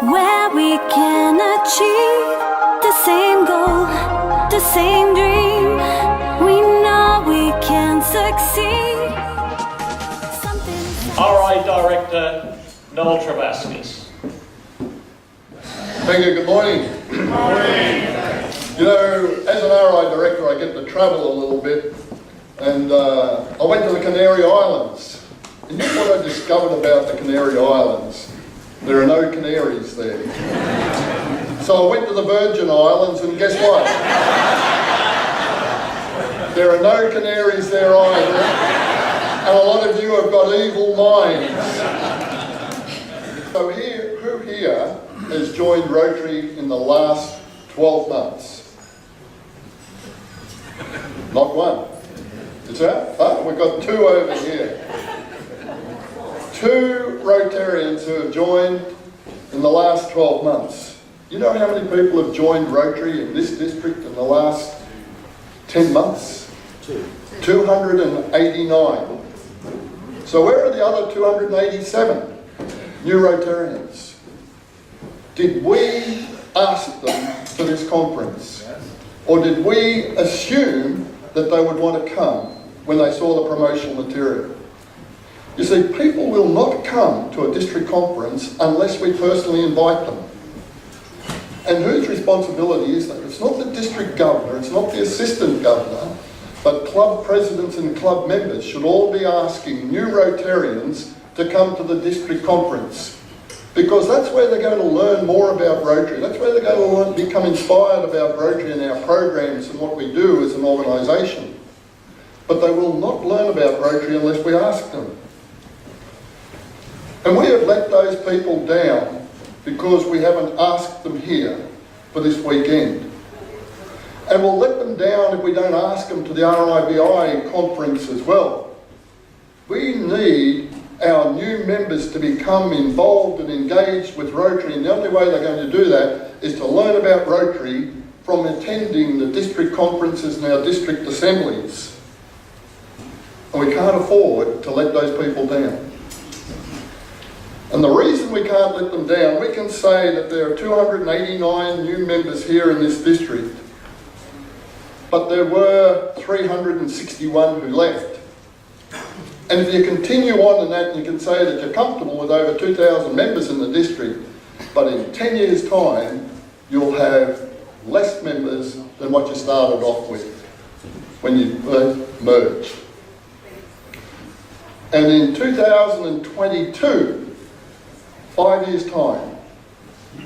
where we can achieve the same goal, the same dream. We know we can succeed. RI Director Noel Trevaskis. Thank you, good morning. Good morning. You know, as an RI Director I get to travel a little bit, and I went to the Canary Islands. And you know what I discovered about the Canary Islands? There are no canaries there. So I went to the Virgin Islands, and guess what? There are no canaries there either, and a lot of you have got evil minds. So who here has joined Rotary in the last 12 months? Not one. Is that? Oh, we've got two over here. Two Rotarians who have joined in the last 12 months. You know how many people have joined Rotary in this district in the last 10 months? 289. So where are the other 287 new Rotarians? Did we ask them to this conference? Or did we assume that they would want to come when they saw the promotional material? You see, people will not come to a district conference unless we personally invite them. And whose responsibility is that? It's not the district governor, it's not the assistant governor, but club presidents and club members should all be asking new Rotarians to come to the district conference. Because that's where they're going to learn more about Rotary. That's where they're going to become inspired about Rotary and our programs and what we do as an organisation. But they will not learn about Rotary unless we ask them. And we have let those people down because we haven't asked them here for this weekend. And we'll let them down if we don't ask them to the RIBI conference as well. We need our new members to become involved and engaged with Rotary, and the only way they're going to do that is to learn about Rotary from attending the district conferences and our district assemblies. And we can't afford to let those people down. And the reason we can't let them down, we can say that there are 289 new members here in this district, but there were 361 who left. And if you continue on in that, you can say that you're comfortable with over 2,000 members in the district, but in 10 years' time, you'll have less members than what you started off with when you first merged. And in 2022, 5 years' time,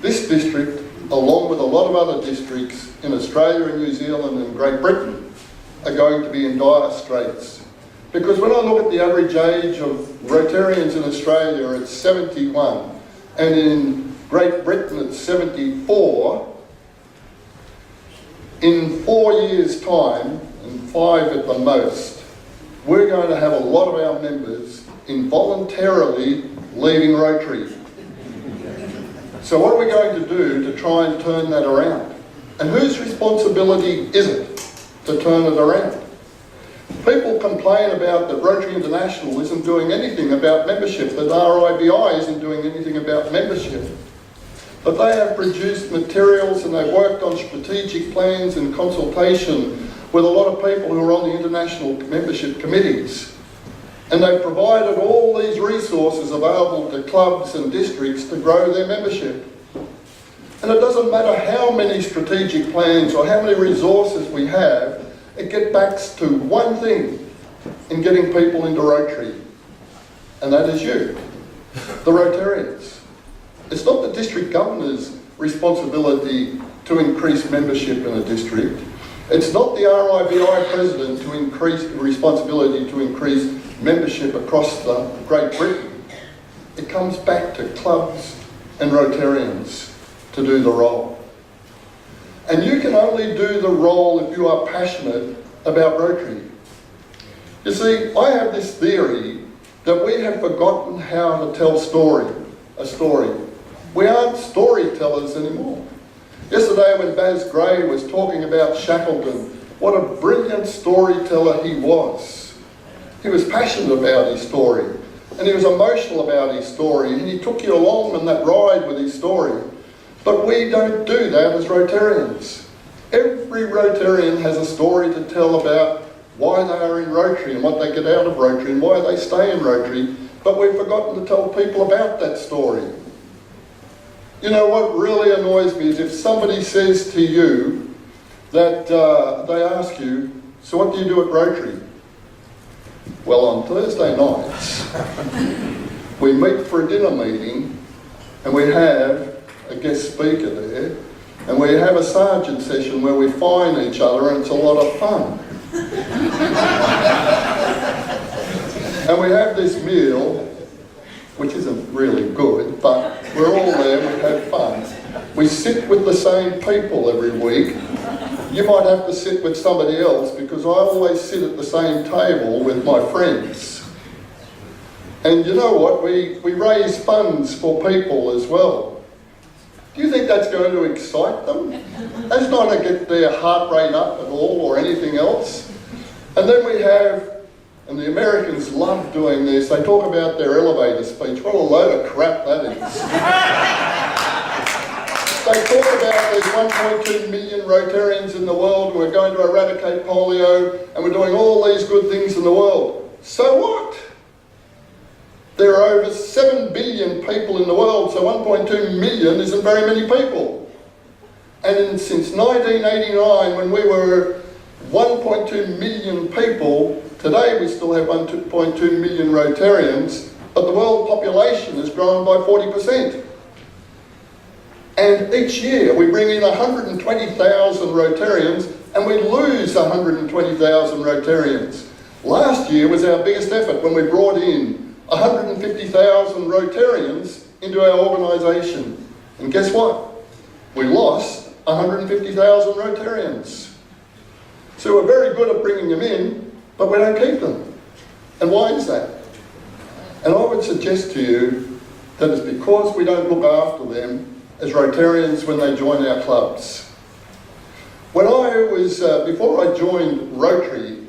this district, along with a lot of other districts in Australia and New Zealand and Great Britain, are going to be in dire straits. Because when I look at the average age of Rotarians in Australia, it's 71, and in Great Britain it's 74. In 4 years' time, and 5 at the most, we're going to have a lot of our members involuntarily leaving Rotary. So what are we going to do to try and turn that around? And whose responsibility is it to turn it around? People complain about that Rotary International isn't doing anything about membership, that RIBI isn't doing anything about membership. But they have produced materials and they've worked on strategic plans in consultation with a lot of people who are on the international membership committees. And they've provided all these resources available to clubs and districts to grow their membership. And it doesn't matter how many strategic plans or how many resources we have, it gets back to one thing in getting people into Rotary, and that is you, the Rotarians. It's not the district governor's responsibility to increase membership in a district. It's not the RIBI president to increase the responsibility to increase membership across the Great Britain. It comes back to clubs and Rotarians to do the role. And you can only do the role if you are passionate about Rotary. You see, I have this theory that we have forgotten how to tell a story. We aren't storytellers anymore. Yesterday when Baz Gray was talking about Shackleton, what a brilliant storyteller he was. He was passionate about his story. And he was emotional about his story, and he took you along on that ride with his story. But we don't do that as Rotarians. Every Rotarian has a story to tell about why they are in Rotary and what they get out of Rotary and why they stay in Rotary, but we've forgotten to tell people about that story. You know what really annoys me is if somebody says to you that they ask you, so what do you do at Rotary? Well, on Thursday nights, we meet for a dinner meeting and we have a guest speaker there and we have a sergeant session where we fine each other and it's a lot of fun. And we have this meal, which isn't really good, but we're all there, we have fun. We sit with the same people every week. You might have to sit with somebody else because I always sit at the same table with my friends. And you know what? We raise funds for people as well. Do you think that's going to excite them? That's not going to get their heart rate up at all or anything else. And then we have, and the Americans love doing this, they talk about their elevator speech. What a load of crap that is. They talk about there's 1.2 million Rotarians in the world and we're going to eradicate polio and we're doing all these good things in the world. So what? There are over 7 billion people in the world, so 1.2 million isn't very many people. And since 1989, when we were 1.2 million people, today we still have 1.2 million Rotarians, but the world population has grown by 40%. And each year we bring in 120,000 Rotarians and we lose 120,000 Rotarians. Last year was our biggest effort when we brought in 150,000 Rotarians into our organisation. And guess what? We lost 150,000 Rotarians. So we're very good at bringing them in, but we don't keep them. And why is that? And I would suggest to you that it's because we don't look after them as Rotarians when they join our clubs. When I was, before I joined Rotary,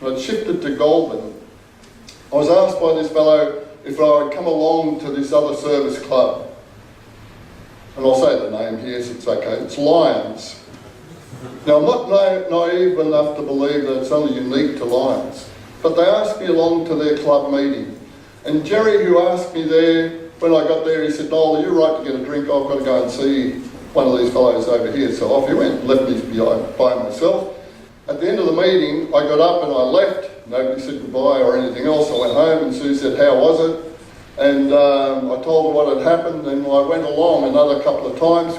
I'd shifted to Goulburn, I was asked by this fellow if I would come along to this other service club. And I'll say the name here so it's okay, it's Lions. Now I'm not naive enough to believe that it's only unique to Lions, but they asked me along to their club meeting. And Jerry, who asked me there, when I got there, he said, Noel, are you right to get a drink? I've got to go and see one of these fellows over here. So off he went, left me by myself. At the end of the meeting, I got up and I left. Nobody said goodbye or anything else. I went home and Sue said, how was it? And I told her what had happened and I went along another couple of times.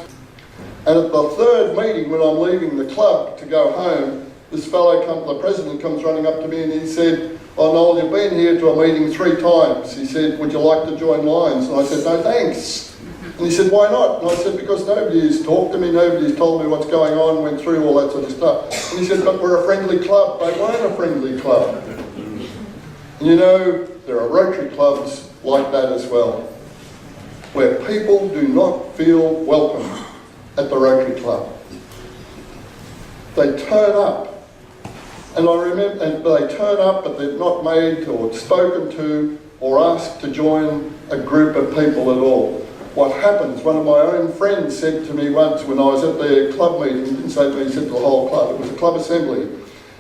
And at the third meeting, when I'm leaving the club to go home, this fellow, the president, comes running up to me and he said, oh Noel, you've been here to a meeting 3 times. He said, would you like to join Lions? And I said, no thanks. And he said, why not? And I said, because nobody has talked to me, nobody's told me what's going on, went through all that sort of stuff. And he said, but we're a friendly club. They weren't a friendly club. And you know, there are Rotary clubs like that as well, where people do not feel welcome at the Rotary Club. They turn up. And I remember, they turn up, but they're not made or spoken to or asked to join a group of people at all. What happens, one of my own friends said to me once when I was at their club meeting, he didn't say to me, he said to the whole club, it was a club assembly.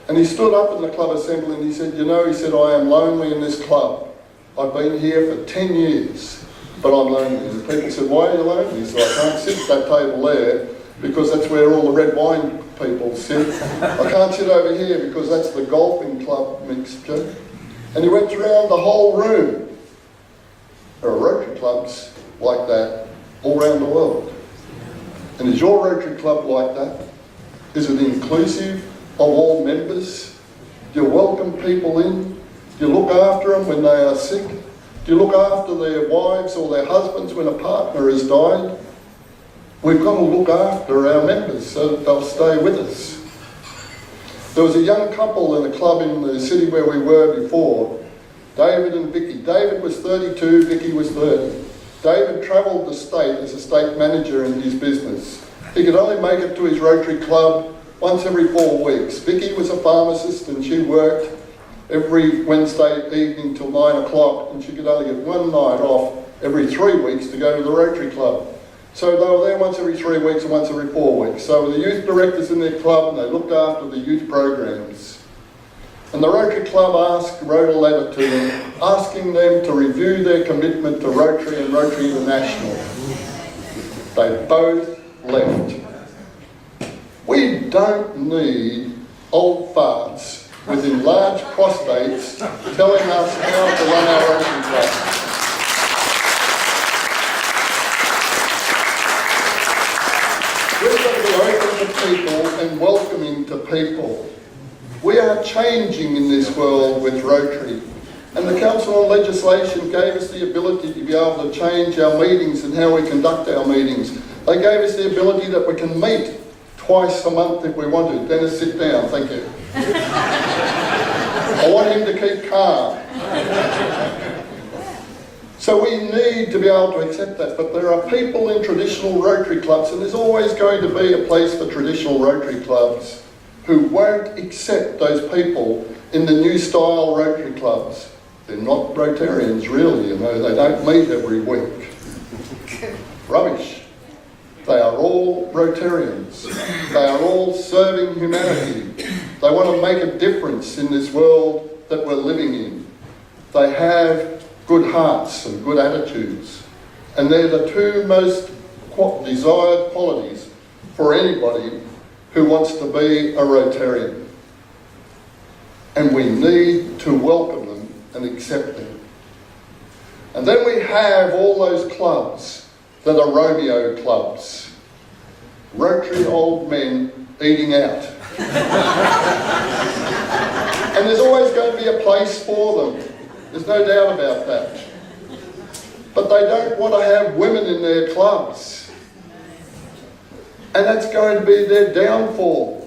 And he stood up in the club assembly and he said, you know, he said, I am lonely in this club. I've been here for 10 years, but I'm lonely. And people said, why are you lonely? He said, I can't sit at that table there because that's where all the red wine people sit. I can't sit over here because that's the golfing club mixture. And he went around the whole room. There are Rotary clubs like that all around the world. And is your Rotary club like that? Is it inclusive of all members? Do you welcome people in? Do you look after them when they are sick? Do you look after their wives or their husbands when a partner has died? We've got to look after our members so that they'll stay with us. There was a young couple in a club in the city where we were before, David and Vicky. David was 32, Vicky was 30. David travelled the state as a state manager in his business. He could only make it to his Rotary club once every 4 weeks. Vicky was a pharmacist and she worked every Wednesday evening till 9 o'clock, and she could only get one night off every 3 weeks to go to the Rotary Club. So they were there once every 3 weeks and once every 4 weeks. So the youth directors in their club, and they looked after the youth programs. And the Rotary Club wrote a letter to them, asking them to review their commitment to Rotary and Rotary International. They both left. We don't need old farts with enlarged prostates telling us how to run our Rotary Club. We've got to be open to people and welcoming to people. We are changing in this world with Rotary, and the Council on Legislation gave us the ability to be able to change our meetings and how we conduct our meetings. They gave us the ability that we can meet twice a month if we want to. Dennis, sit down, thank you. I want him to keep calm. So we need to be able to accept that, but there are people in traditional Rotary clubs, and there's always going to be a place for traditional Rotary clubs, who won't accept those people in the new style Rotary clubs. They're not Rotarians really, you know, they don't meet every week. Rubbish. They are all Rotarians. They are all serving humanity. They want to make a difference in this world that we're living in. They have good hearts and good attitudes. And they're the two most desired qualities for anybody who wants to be a Rotarian. And we need to welcome them and accept them. And then we have all those clubs that are Romeo clubs. Rotary old men eating out. And there's always going to be a place for them. There's no doubt about that. But they don't want to have women in their clubs. And that's going to be their downfall.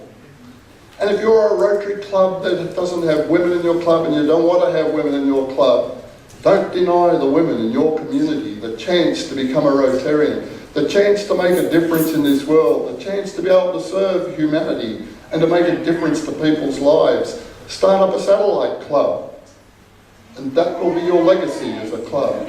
And if you're a Rotary club that doesn't have women in your club and you don't want to have women in your club, don't deny the women in your community the chance to become a Rotarian, the chance to make a difference in this world, the chance to be able to serve humanity and to make a difference to people's lives. Start up a satellite club, and that will be your legacy as a club.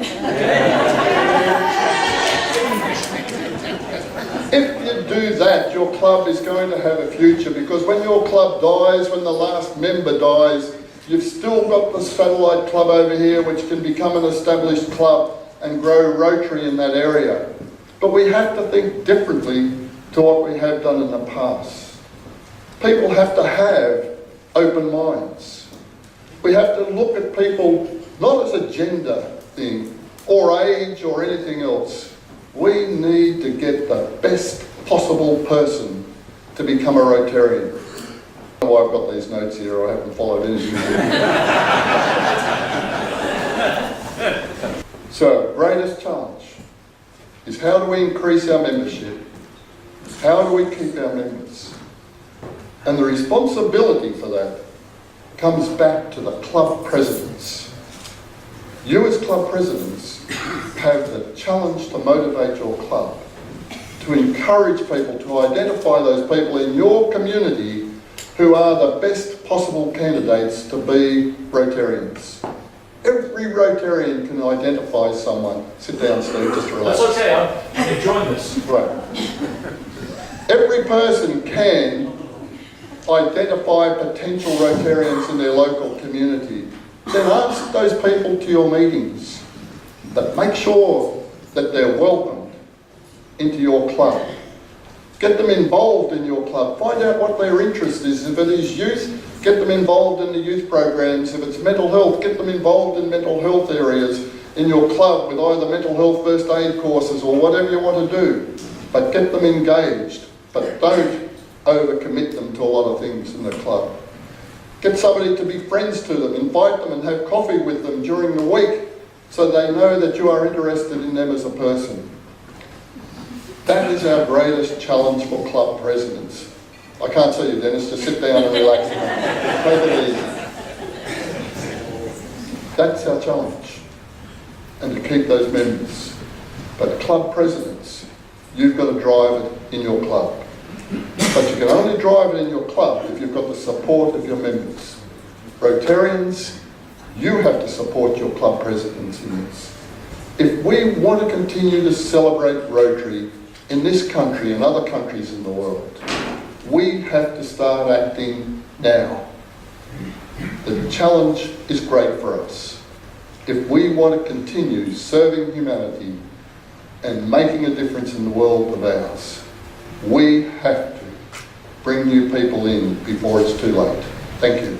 If you do that, your club is going to have a future, because when your club dies, when the last member dies, you've still got the satellite club over here, which can become an established club and grow Rotary in that area. But we have to think differently to what we have done in the past. People have to have open minds. We have to look at people not as a gender thing or age or anything else. We need to get the best possible person to become a Rotarian. I don't know why I've got these notes here, I haven't followed anything. So, greatest challenge is how do we increase our membership? How do we keep our members? And the responsibility for that comes back to the club presidents. You as club presidents have the challenge to motivate your club, to encourage people, to identify those people in your community who are the best possible candidates to be Rotarians. Every Rotarian can identify someone. Sit down, Steve, just relax. That's okay, I'm enjoying this. Right. Every person can identify potential Rotarians in their local community. Then ask those people to your meetings, but make sure that they're welcomed into your club. Get them involved in your club. Find out what their interest is. If it is youth, get them involved in the youth programs. If it's mental health, get them involved in mental health areas in your club with either mental health first aid courses or whatever you want to do. But get them engaged, but don't overcommit them to a lot of things in the club. Get somebody to be friends to them, invite them and have coffee with them during the week so they know that you are interested in them as a person. That is our greatest challenge for club presidents. I can't see you, Dennis, just sit down and relax. Take it easy. That's our challenge, and to keep those members. But club presidents, you've got to drive it in your club. But you can only drive it in your club if you've got the support of your members. Rotarians, you have to support your club presidents in this. If we want to continue to celebrate Rotary in this country and other countries in the world, we have to start acting now. The challenge is great for us. If we want to continue serving humanity and making a difference in the world of ours, we have to bring new people in before it's too late. Thank you.